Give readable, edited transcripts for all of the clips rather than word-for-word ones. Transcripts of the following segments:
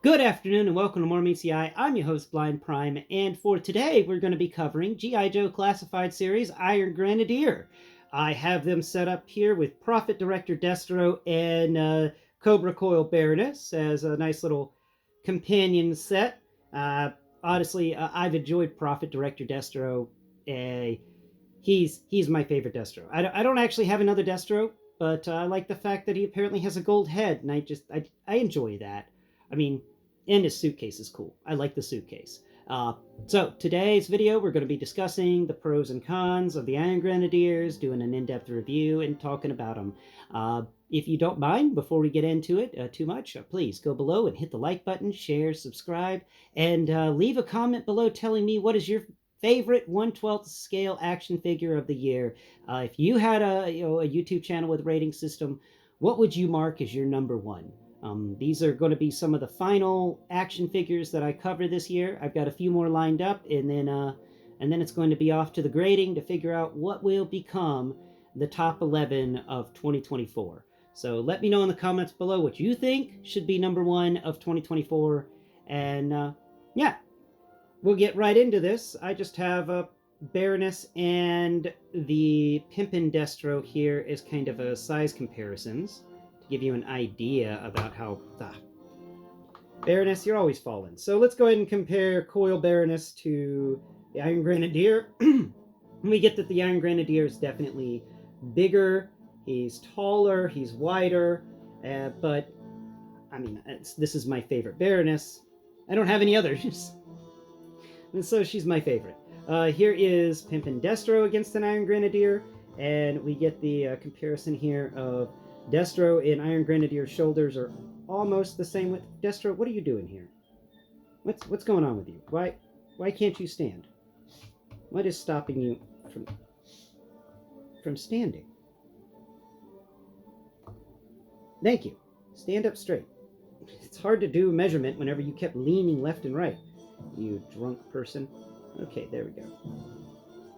Good afternoon and welcome to More Meets the Eye. I'm your host, Blind Prime, and for today we're going to be covering G.I. Joe Classified Series Iron Grenidier. I have them set up here with Prophet Director Destro and Cobra Coil Baroness as a nice little companion set. Honestly, I've enjoyed Prophet Director Destro. He's my favorite Destro. I don't actually have another Destro, but I like the fact that he apparently has a gold head, and I enjoy that. I mean, and his suitcase is cool. I like the suitcase. So today's video, we're going to be discussing the pros and cons of the Iron Grenadiers, doing an in-depth review and talking about them. If you don't mind, before we get into it too much, please go below and hit the like button, share, subscribe, and leave a comment below telling me what is your favorite 1/12 scale action figure of the year. If you had a YouTube channel with a rating system, what would you mark as your number one? These are going to be some of the final action figures that I cover this year. I've got a few more lined up, and then it's going to be off to the grading to figure out what will become the top 11 of 2024. So let me know in the comments below what you think should be number one of 2024, and yeah, we'll get right into this. I just have a Baroness and the Pimpin' Destro here as kind of a size comparisons to give you an idea about how... Baroness, you're always falling. So let's go ahead and compare Coil Baroness to the Iron Grenidier. We get that the Iron Grenidier is definitely bigger, he's taller, he's wider, but I mean, this is my favorite Baroness. I don't have any others. And so she's my favorite. Here is Pimpin' Destro against an Iron Grenidier, and we get the comparison here of Destro and Iron Grenadier's shoulders are almost the same width. Destro, what are you doing here? What's going on with you? Why can't you stand? What is stopping you from standing? Thank you. Stand up straight. It's hard to do a measurement whenever you kept leaning left and right. You drunk person. Okay, there we go.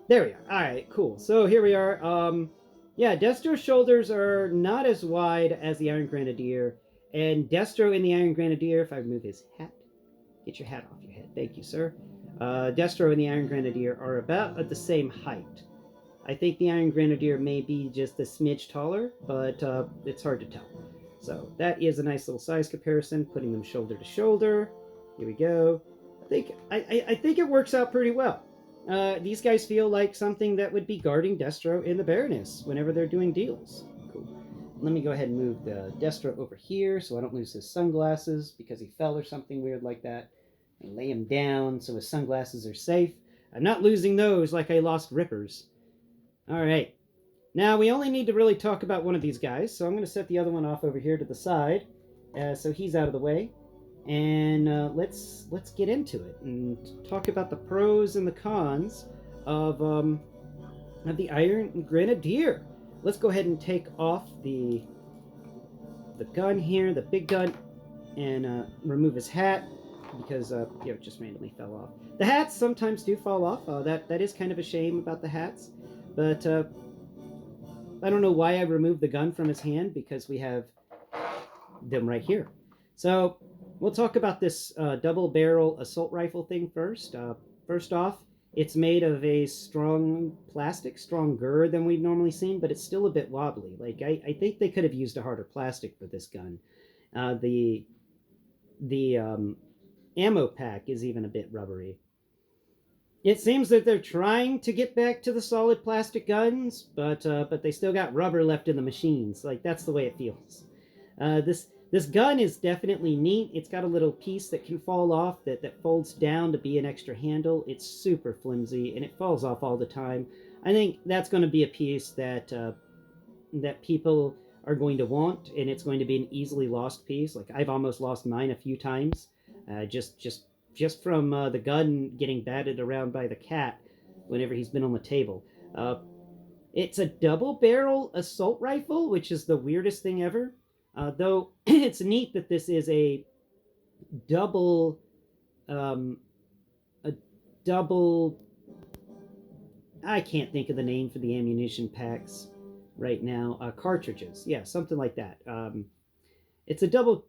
There we are. All right, cool. So here we are. Yeah, Destro's shoulders are not as wide as the Iron Grenidier, and Destro in the Iron Grenidier, if I remove his hat, get your hat off your head. Thank you, sir. Destro and the Iron Grenidier are about at the same height. I think the Iron Grenadier may be just a smidge taller, but it's hard to tell. So that is a nice little size comparison, putting them shoulder to shoulder. Here we go. I think it works out pretty well. These guys feel like something that would be guarding Destro in the Baroness whenever they're doing deals. Cool. Let me go ahead and move the Destro over here so I don't lose his sunglasses because he fell or something weird like that. And lay him down so his sunglasses are safe. I'm not losing those like I lost Rippers. Alright. Now, we only need to really talk about one of these guys, so I'm going to set the other one off over here to the side, so he's out of the way. And let's get into it and talk about the pros and the cons of the Iron Grenadier. Let's go ahead and take off the gun here, the big gun, and remove his hat because it just randomly fell off. The hats sometimes do fall off. That is kind of a shame about the hats, but I don't know why I removed the gun from his hand because we have them right here. So we'll talk about this double barrel assault rifle thing first. First off, it's made of a strong plastic, stronger than we've normally seen, but it's still a bit wobbly. Like I think they could have used a harder plastic for this gun. The ammo pack is even a bit rubbery. It seems that they're trying to get back to the solid plastic guns, but they still got rubber left in the machines. Like, that's the way it feels. This gun is definitely neat. It's got a little piece that can fall off that folds down to be an extra handle. It's super flimsy, and it falls off all the time. I think that's going to be a piece that people are going to want, and it's going to be an easily lost piece. Like, I've almost lost mine a few times, just from the gun getting batted around by the cat whenever he's been on the table. It's a double-barrel assault rifle, which is the weirdest thing ever. Though it's neat that this is a double... I can't think of the name for the ammunition packs right now. Cartridges. Yeah, something like that. It's a double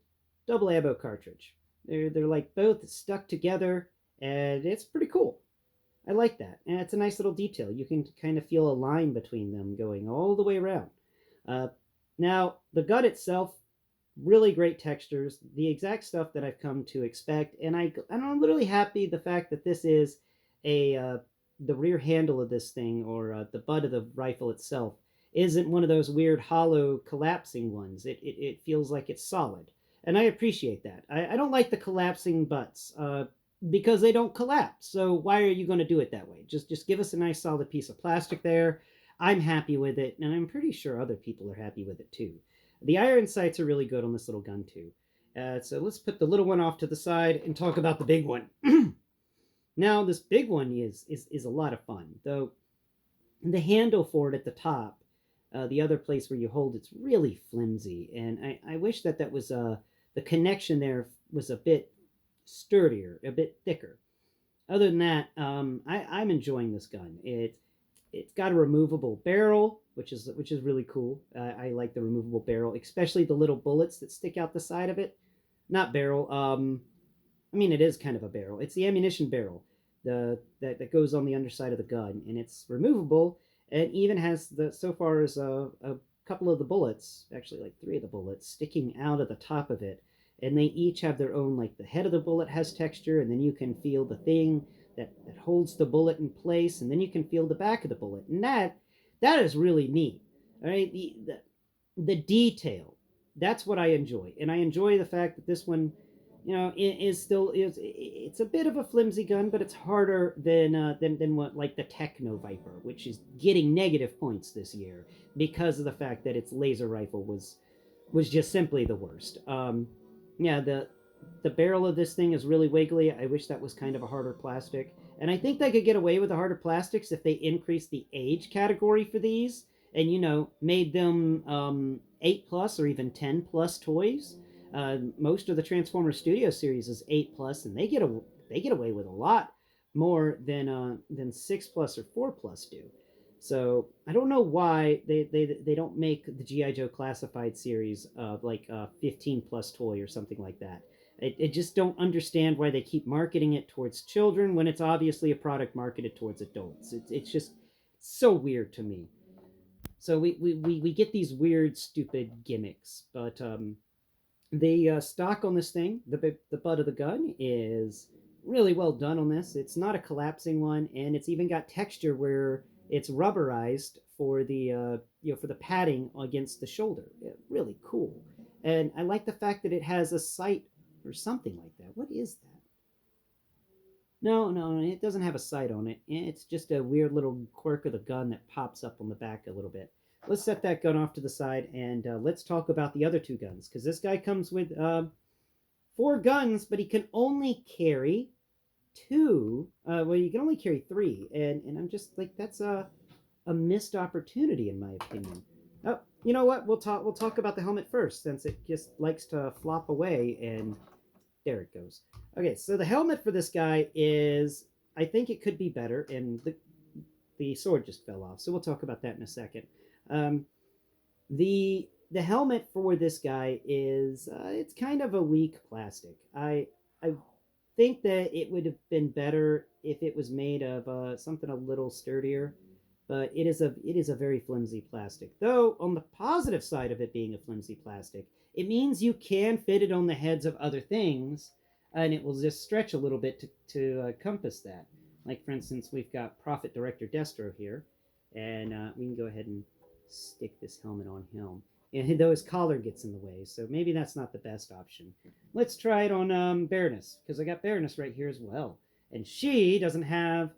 ammo cartridge. They're like both stuck together, and it's pretty cool. I like that, and it's a nice little detail. You can kind of feel a line between them going all the way around. Uh, Now, the gun itself, really great textures, the exact stuff that I've come to expect, and I'm really happy the fact that this is a the rear handle of this thing, or the butt of the rifle itself, isn't one of those weird hollow collapsing ones. It feels like it's solid, and I appreciate that. I don't like the collapsing butts. Because they don't collapse. So why are you going to do it that way? Just give us a nice solid piece of plastic there. I'm happy with it, and I'm pretty sure other people are happy with it too. The iron sights are really good on this little gun too. So let's put the little one off to the side and talk about the big one. Now this big one is a lot of fun, though the handle for it at the top, the other place where you hold it's really flimsy, and I wish that was the connection there was a bit sturdier, a bit thicker. Other than that, I'm enjoying this gun. It's got a removable barrel, which is really cool. I like the removable barrel, especially the little bullets that stick out the side of it. Not barrel. I mean, it is kind of a barrel. It's the ammunition barrel, that goes on the underside of the gun, and it's removable. And even has the so far as a couple of the bullets, actually like three of the bullets, sticking out of the top of it, and they each have their own, like the head of the bullet has texture, and then you can feel the thing that holds the bullet in place, and then you can feel the back of the bullet, and that is really neat. All right, the detail, that's what I enjoy, and I enjoy the fact that this one, is still is it's a bit of a flimsy gun, but it's harder than what, like the Techno Viper, which is getting negative points this year because of the fact that its laser rifle was just simply the worst. Yeah, the barrel of this thing is really wiggly. I wish that was kind of a harder plastic. And I think they could get away with the harder plastics if they increased the age category for these and, made them 8 plus or even 10 plus toys. Most of the Transformers Studio series is 8 plus, and they get away with a lot more than 6 plus or 4 plus do. So I don't know why they don't make the GI Joe classified series of like a 15 plus toy or something like that. I just don't understand why they keep marketing it towards children when it's obviously a product marketed towards adults. It's just so weird to me. So we get these weird, stupid gimmicks, but the stock on this thing, the butt of the gun, is really well done on this. It's not a collapsing one, and it's even got texture where it's rubberized for the for the padding against the shoulder. Really cool, and I like the fact that it has a sight or something like that. What is that? No, no, it doesn't have a sight on it. It's just a weird little quirk of the gun that pops up on the back a little bit. Let's set that gun off to the side, and let's talk about the other two guns, because this guy comes with four guns, but he can only carry two. Well, you can only carry three, and I'm just like, that's a missed opportunity in my opinion. Oh, you know what? We'll talk about the helmet first, since it just likes to flop away, and there it goes. Okay, so the helmet for this guy is, I think it could be better, and the sword just fell off, so we'll talk about that in a second. Um, the helmet for this guy is it's kind of a weak plastic. I think that it would have been better if it was made of something a little sturdier, but it is a very flimsy plastic. Though on the positive side of it being a flimsy plastic, it means you can fit it on the heads of other things, and it will just stretch a little bit to compass that. Like for instance, we've got Prophet Director Destro here, and we can go ahead and stick this helmet on him. And though his collar gets in the way, so maybe that's not the best option. Let's try it on Baroness, because I got Baroness right here as well, and she doesn't have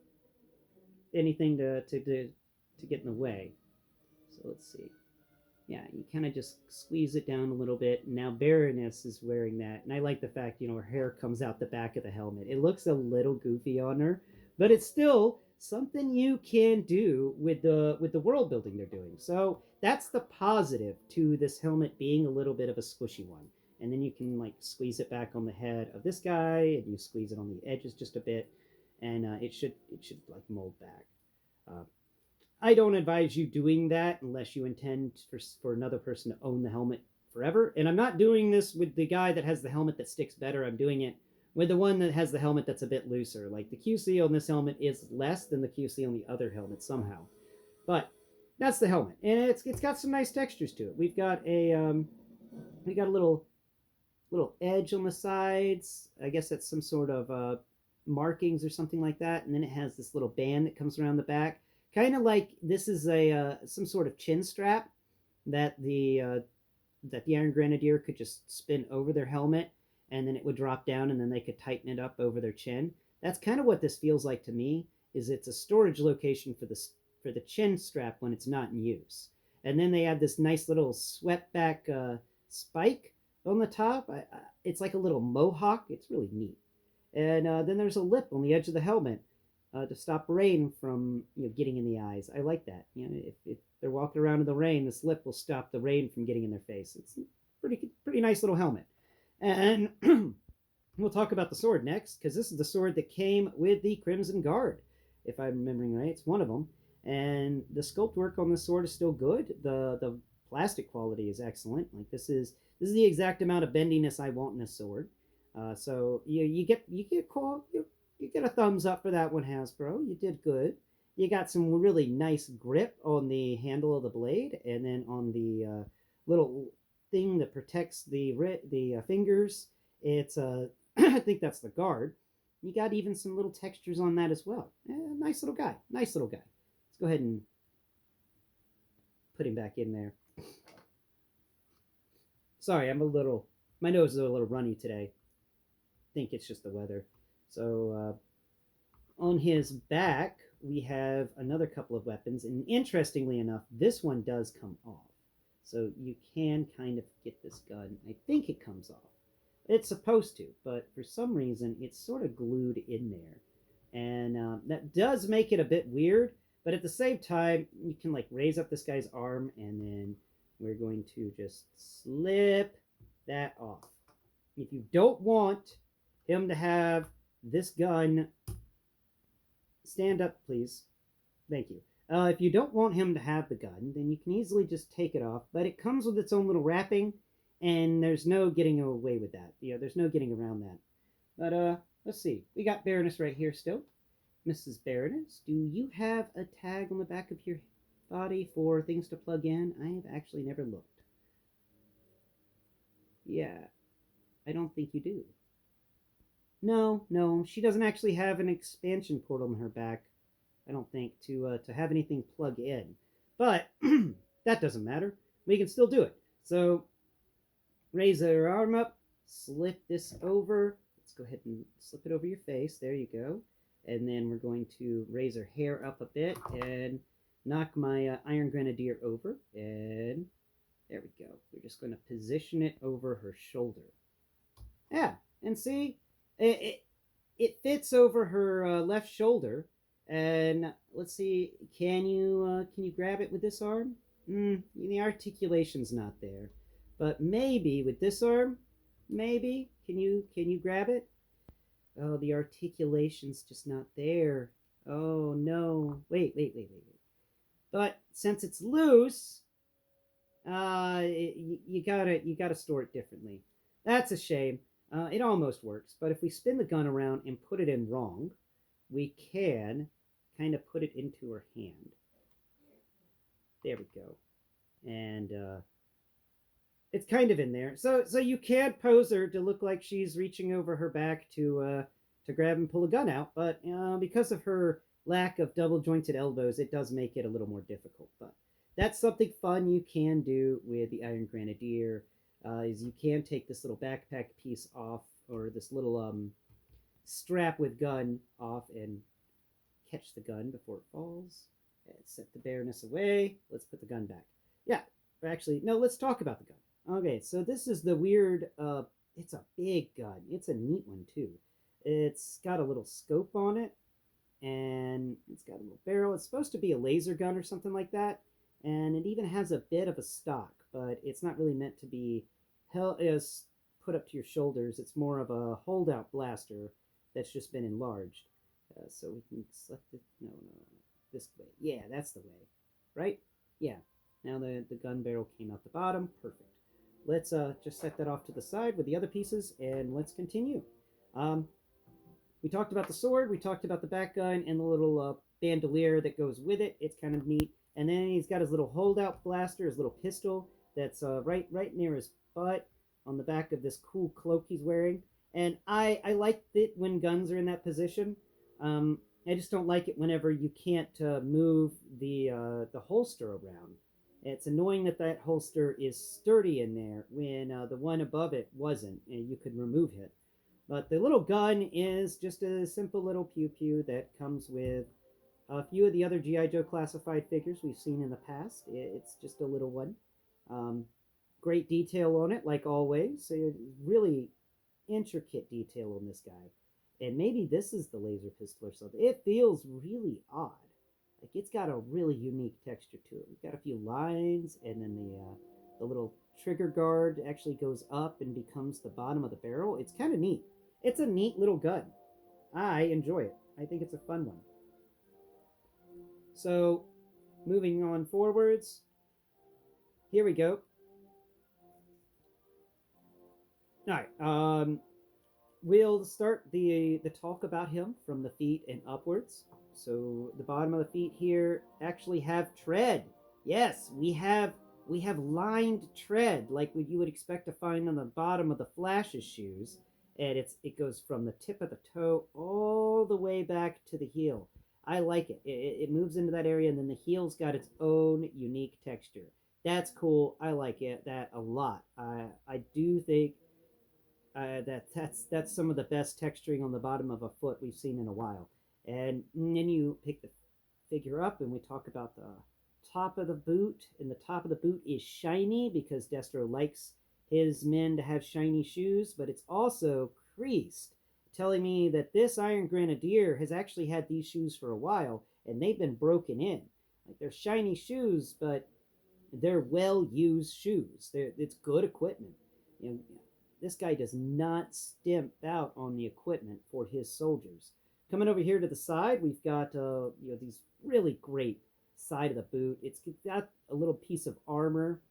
anything to get in the way. So let's see. Yeah, you kind of just squeeze it down a little bit. Now Baroness is wearing that, and I like the fact her hair comes out the back of the helmet. It looks a little goofy on her, but it's still something you can do with the world building they're doing. So that's the positive to this helmet being a little bit of a squishy one. And then you can like squeeze it back on the head of this guy, and you squeeze it on the edges just a bit, and it should like mold back. Uh, I don't advise you doing that unless you intend for another person to own the helmet forever. And I'm not doing this with the guy that has the helmet that sticks better. I'm doing it with the one that has the helmet that's a bit looser. Like the QC on this helmet is less than the QC on the other helmet somehow. But that's the helmet, and it's got some nice textures to it. We got a little edge on the sides. I guess that's some sort of markings or something like that. And then it has this little band that comes around the back, kind of like this is a some sort of chin strap that the Iron Grenadier could just spin over their helmet, and then it would drop down, and then they could tighten it up over their chin. That's kind of what this feels like to me. Is it's a storage location for the chin strap when it's not in use. And then they have this nice little swept back spike on the top. It's like a little mohawk. It's really neat. And then there's a lip on the edge of the helmet to stop rain from getting in the eyes. I like that. If they're walking around in the rain, this lip will stop the rain from getting in their face. It's a pretty nice little helmet. And we'll talk about the sword next, because this is the sword that came with the Crimson Guard, if I'm remembering right. It's one of them. And the sculpt work on the sword is still good. The plastic quality is excellent. Like this is the exact amount of bendiness I want in a sword. So you get a thumbs up for that one, Hasbro. You did good. You got some really nice grip on the handle of the blade, and then on the little thing that protects the fingers. It's I think that's the guard. You got even some little textures on that as well. Nice little guy. Nice little guy. Let's go ahead and put him back in there. Sorry, my nose is a little runny today. I think it's just the weather. So on his back, we have another couple of weapons. And interestingly enough, this one does come off. So you can kind of get this gun. I think it comes off. It's supposed to, but for some reason, it's sort of glued in there. And that does make it a bit weird. But at the same time, you can like raise up this guy's arm, and then we're going to just slip that off. If you don't want him to have this gun, stand up, please. Thank you. If you don't want him to have the gun, then you can easily just take it off. But it comes with its own little wrapping, and there's no getting away with that. There's no getting around that. But let's see. We got Baroness right here still. Mrs. Baroness, do you have a tag on the back of your body for things to plug in? I have actually never looked. Yeah, I don't think you do. No, she doesn't actually have an expansion port on her back, I don't think, to have anything plug in. But that doesn't matter. We can still do it. So raise her arm up, slip this over. Let's go ahead and slip it over your face. There you go. And then we're going to raise her hair up a bit and knock my Iron Grenidier over. And there we go. We're just going to position it over her shoulder. Yeah, and see, it fits over her left shoulder. And let's see, can you grab it with this arm? The articulation's not there. But maybe with this arm, maybe can you grab it? Oh, the articulation's just not there. Oh no! Wait. But since it's loose, you gotta store it differently. That's a shame. It almost works, but if we spin the gun around and put it in wrong, we can kind of put it into her hand. There we go. And it's kind of in there. So you can pose her to look like she's reaching over her back to grab and pull a gun out, but because of her lack of double jointed elbows, it does make it a little more difficult. But that's something fun you can do with the Iron Grenidier. Is you can take this little backpack piece off, or this little strap with gun off, and catch the gun before it falls. And set the Baroness away. Let's put the gun back. Yeah, actually, no, let's talk about the gun. Okay, so this is the weird, it's a big gun. It's a neat one, too. It's got a little scope on it, and it's got a little barrel. It's supposed to be a laser gun or something like that, and it even has a bit of a stock, but it's not really meant to be put up to your shoulders. It's more of a holdout blaster that's just been enlarged. So we can select it. No, this way. Yeah, that's the way. Right? Yeah. Now the gun barrel came out the bottom. Perfect. let's just set that off to the side with the other pieces, and let's continue. Um, we talked about the sword, we talked about the back gun, and the little bandolier that goes with it. It's kind of neat. And then he's got his little holdout blaster, his little pistol that's right near his butt on the back of this cool cloak he's wearing. And I like it when guns are in that position. I just don't like it whenever you can't move the holster around. It's annoying that that holster is sturdy in there when the one above it wasn't, and you could remove it. But the little gun is just a simple little pew pew that comes with a few of the other G.I. Joe classified figures we've seen in the past. It's just a little one. Um, Great detail on it, like always. So really intricate detail on this guy. And maybe this is the laser pistol or something. It feels really odd. Like it's got a really unique texture to it. We've got a few lines, and then the little trigger guard actually goes up and becomes the bottom of the barrel. It's kind of neat. It's a neat little gun. I enjoy it. I think it's a fun one. So, moving on forwards, here we go. All right. We'll start the talk about him from the feet and upwards. So the bottom of the feet here actually have tread. Yes, we have lined tread like what you would expect to find on the bottom of the Flash's shoes, and it goes from the tip of the toe all the way back to the heel. I like it. It moves into that area, and then the heel's got its own unique texture. That's cool. I like it that a lot. I do think that's some of the best texturing on the bottom of a foot we've seen in a while. And then you pick the figure up, and we talk about the top of the boot. And the top of the boot is shiny because Destro likes his men to have shiny shoes, but it's also creased, telling me that this Iron Grenadier has actually had these shoes for a while, and they've been broken in. Like they're shiny shoes, but they're well used shoes. It's good equipment. You know, this guy does not stimp out on the equipment for his soldiers. Coming over here to the side, we've got these really great side of the boot. It's got a little piece of armor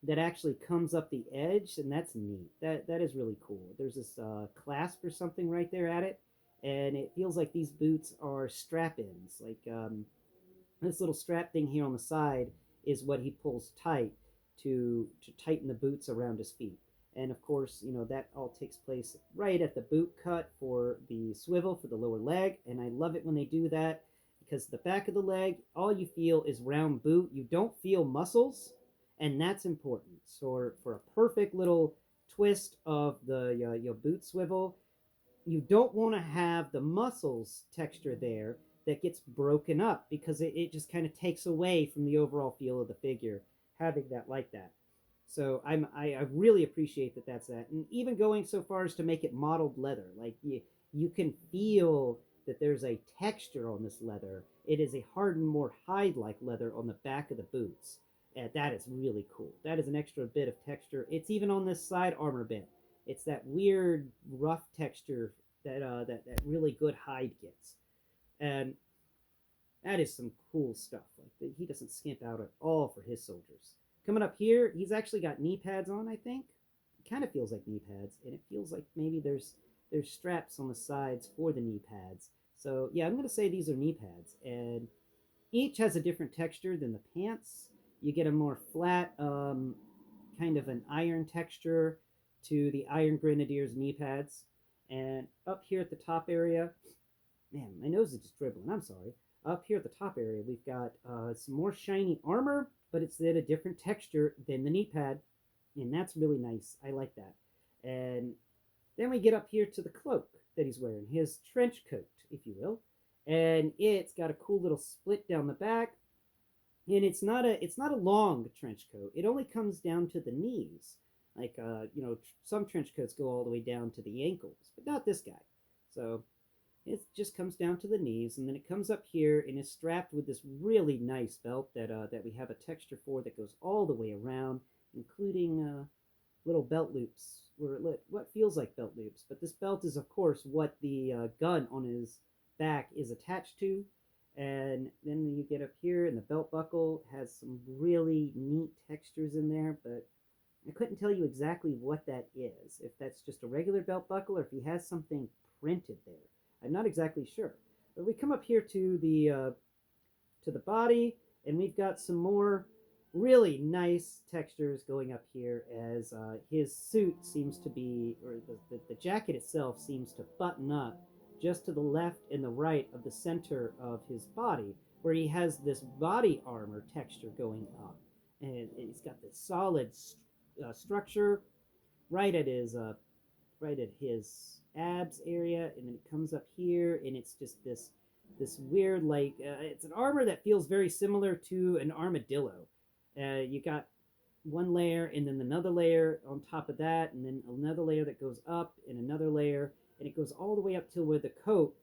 that actually comes up the edge, and that's neat. That is really cool. There's this clasp or something right there at it, and it feels like these boots are strap-ins. Like this little strap thing here on the side is what he pulls tight to tighten the boots around his feet. And of course, that all takes place right at the boot cut for the swivel for the lower leg. And I love it when they do that because the back of the leg, all you feel is round boot. You don't feel muscles, and that's important. So for a perfect little twist of the boot swivel, you don't want to have the muscles texture there that gets broken up because it just kind of takes away from the overall feel of the figure having that like that. So I really appreciate that that's that, and even going so far as to make it modeled leather. Like you can feel that there's a texture on this leather. It is a hardened, more hide-like leather on the back of the boots. And that is really cool. That is an extra bit of texture. It's even on this side armor bit. It's that weird rough texture that really good hide gets, and that is some cool stuff. Like he doesn't skimp out at all for his soldiers. Coming up here, he's actually got knee pads on. I think it kind of feels like knee pads, and it feels like maybe there's straps on the sides for the knee pads. So yeah, I'm gonna say these are knee pads, and each has a different texture than the pants. You get a more flat, kind of an iron texture to the Iron Grenadier's knee pads. And up here at the top area, man, my nose is just dribbling. I'm sorry. Up here at the top area, we've got some more shiny armor, but it's at a different texture than the knee pad, and that's really nice. I like that. And then we get up here to the cloak that he's wearing, his trench coat, if you will, and it's got a cool little split down the back. And it's not a long trench coat. It only comes down to the knees. Like some trench coats go all the way down to the ankles, but not this guy. So it just comes down to the knees, and then it comes up here and is strapped with this really nice belt that we have a texture for that goes all the way around, including little belt loops, or what feels like belt loops. But this belt is, of course, what the gun on his back is attached to. And then you get up here, and the belt buckle has some really neat textures in there, but I couldn't tell you exactly what that is, if that's just a regular belt buckle or if he has something printed there. I'm not exactly sure. But we come up here to the body, and we've got some more really nice textures going up here as his suit seems to be, or the jacket itself seems to button up just to the left and the right of the center of his body, where he has this body armor texture going up. And he's got this solid structure right at his abs area, and then it comes up here, and it's just this weird it's an armor that feels very similar to an armadillo. You got one layer and then another layer on top of that, and then another layer that goes up and another layer, and it goes all the way up to where the coat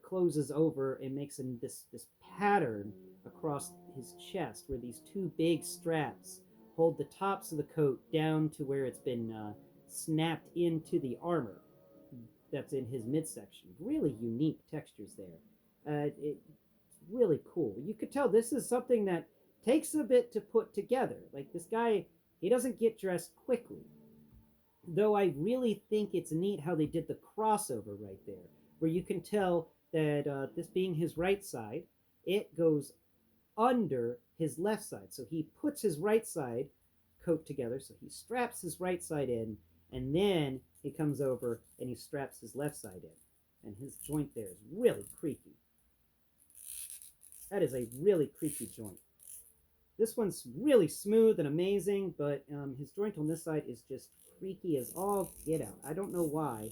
closes over and makes this pattern across his chest, where these two big straps hold the tops of the coat down to where it's been snapped into the armor that's in his midsection. Really unique textures there. It's really cool. You could tell this is something that takes a bit to put together. Like this guy, he doesn't get dressed quickly. Though I really think it's neat how they did the crossover right there, where you can tell that this being his right side, it goes under his left side. So he puts his right side coat together. So he straps his right side in, and then he comes over and he straps his left side in. And his joint there is really creaky. That is a really creaky joint. This one's really smooth and amazing, but his joint on this side is just creaky as all get out. I don't know why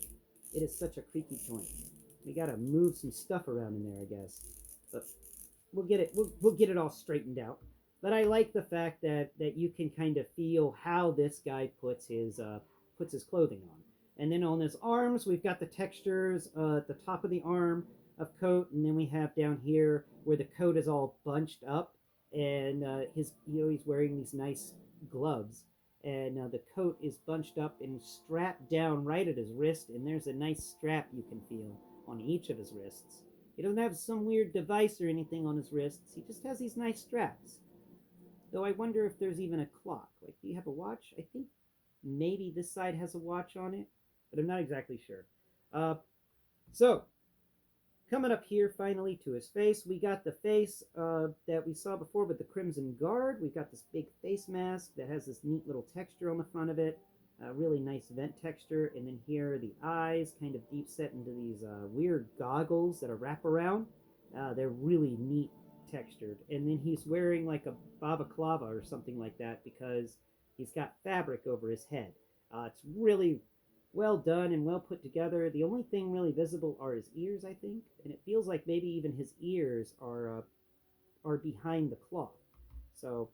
it is such a creaky joint. We gotta move some stuff around in there, I guess. But we'll get it. We'll get it all straightened out. But I like the fact that you can kind of feel how this guy puts his clothing on. And then on his arms, we've got the textures at the top of the arm of coat, and then we have down here where the coat is all bunched up, and he's wearing these nice gloves, and the coat is bunched up and strapped down right at his wrist, and there's a nice strap you can feel on each of his wrists. He doesn't have some weird device or anything on his wrists. He just has these nice straps. Though I wonder if there's even a clock. Like, do you have a watch? I think maybe this side has a watch on it, but I'm not exactly sure. So, coming up here finally to his face, we got the face that we saw before with the Crimson Guard. We've got this big face mask that has this neat little texture on the front of it. Really nice vent texture. And then here are the eyes kind of deep set into these weird goggles that are wraparound. They're really neat textured. And then he's wearing like a balaclava or something like that because he's got fabric over his head. It's really well done and well put together. The only thing really visible are his ears, I think, and it feels like maybe even his ears are behind the cloth. So,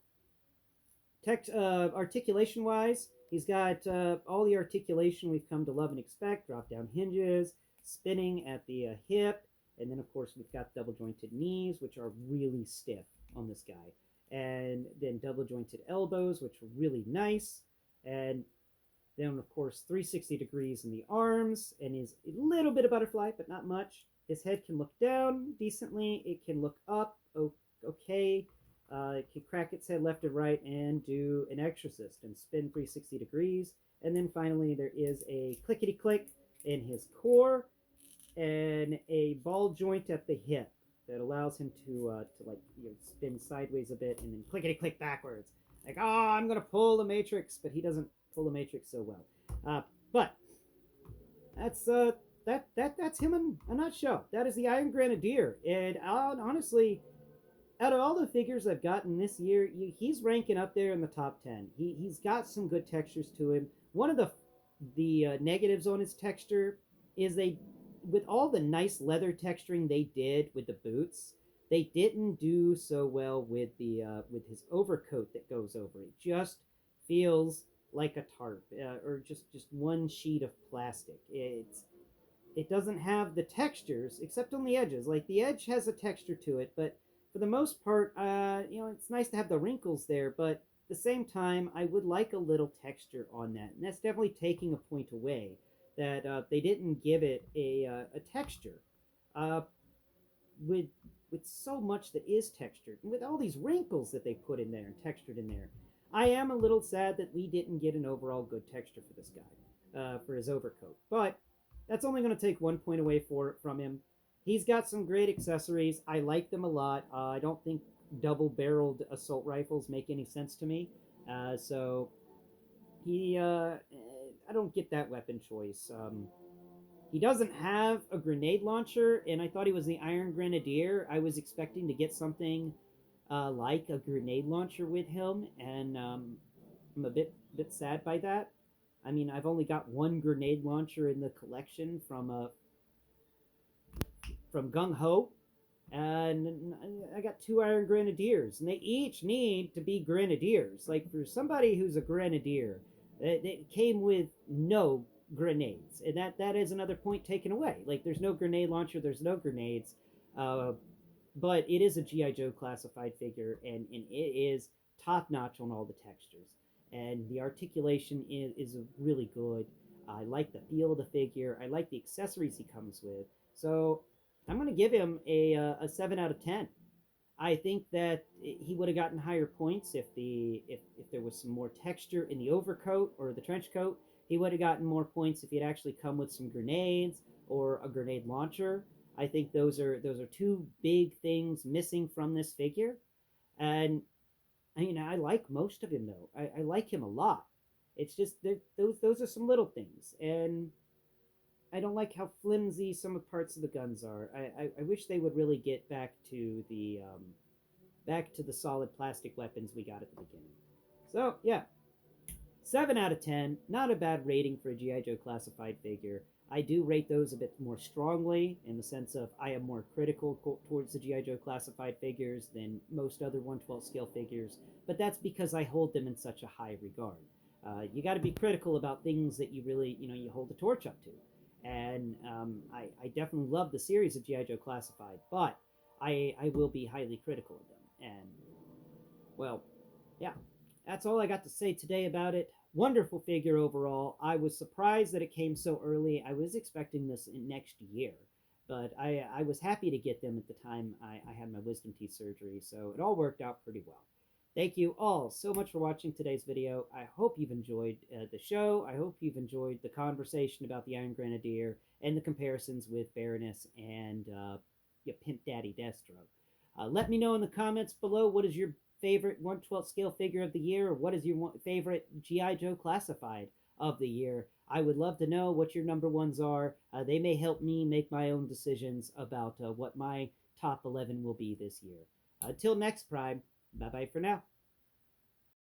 articulation wise, he's got all the articulation we've come to love and expect: drop down hinges, spinning at the hip, and then of course we've got double jointed knees, which are really stiff on this guy, and then double jointed elbows, which are really nice, and then, of course, 360 degrees in the arms, and is a little bit of butterfly, but not much. His head can look down decently. It can look up, okay. It can crack its head left and right and do an exorcist and spin 360 degrees. And then finally, there is a clickety-click in his core and a ball joint at the hip that allows him to spin sideways a bit and then clickety-click backwards. Like, oh, I'm going to pull the Matrix, but he doesn't pull the Matrix so well. But that's that's him in a nutshell. That is the Iron Grenidier, and honestly, out of all the figures I've gotten this year, he's ranking up there in the top 10. He's got some good textures to him. One of the negatives on his texture is with all the nice leather texturing they did with the boots, they didn't do so well with with his overcoat that goes over it. Just feels like a tarp or just one sheet of plastic. It doesn't have the textures except on the edges. Like the edge has a texture to it, but for the most part, it's nice to have the wrinkles there. But at the same time, I would like a little texture on that, and that's definitely taking a point away that they didn't give it a texture. With so much that is textured, and with all these wrinkles that they put in there and textured in there, I am a little sad that we didn't get an overall good texture for this guy, for his overcoat. But that's only going to take 1 point away from him. He's got some great accessories. I like them a lot. I don't think double-barreled assault rifles make any sense to me. So I don't get that weapon choice. He doesn't have a grenade launcher, and I thought he was the Iron Grenidier. I was expecting to get something like a grenade launcher with him, and I'm a bit sad by that. I mean, I've only got one grenade launcher in the collection from Gung Ho, and I got two Iron Grenadiers, and they each need to be Grenadiers. Like for somebody who's a Grenadier, it came with no grenades, and that is another point taken away. Like there's no grenade launcher, there's no grenades, uh, but it is a GI Joe classified figure, and it is top notch on all the textures, and the articulation is really good. I like the feel of the figure. I like the accessories he comes with. So I'm going to give him a 7 out of 10. I think that he would have gotten higher points if there was some more texture in the overcoat or the trench coat. He would have gotten more points if he'd actually come with some grenades or a grenade launcher. I think those are two big things missing from this figure. And I like most of him though. I like him a lot. It's just that those are some little things, and I don't like how flimsy some of parts of the guns are. I wish they would really get back to the solid plastic weapons we got at the beginning. So yeah, 7 out of 10. Not a bad rating for a GI Joe classified figure. I do rate those a bit more strongly in the sense of I am more critical towards the GI Joe classified figures than most other 1/12 scale figures, but that's because I hold them in such a high regard. You got to be critical about things that you really you hold the torch up to, and I definitely love the series of GI Joe classified, but I will be highly critical of them. And well, yeah, that's all I got to say today about it. Wonderful figure overall. I was surprised that it came so early. I was expecting this in next year, but I was happy to get them at the time I had my wisdom teeth surgery, so it all worked out pretty well. Thank you all so much for watching today's video. I hope you've enjoyed the show. I hope you've enjoyed the conversation about the Iron Grenadier and the comparisons with Baroness and Pimp Daddy Destro. Let me know in the comments below what is your favorite 1/12 scale figure of the year, or what is your favorite GI Joe classified of the year. I would love to know what your number ones are. They may help me make my own decisions about what my top 11 will be this year. Until next Prime, bye bye for now.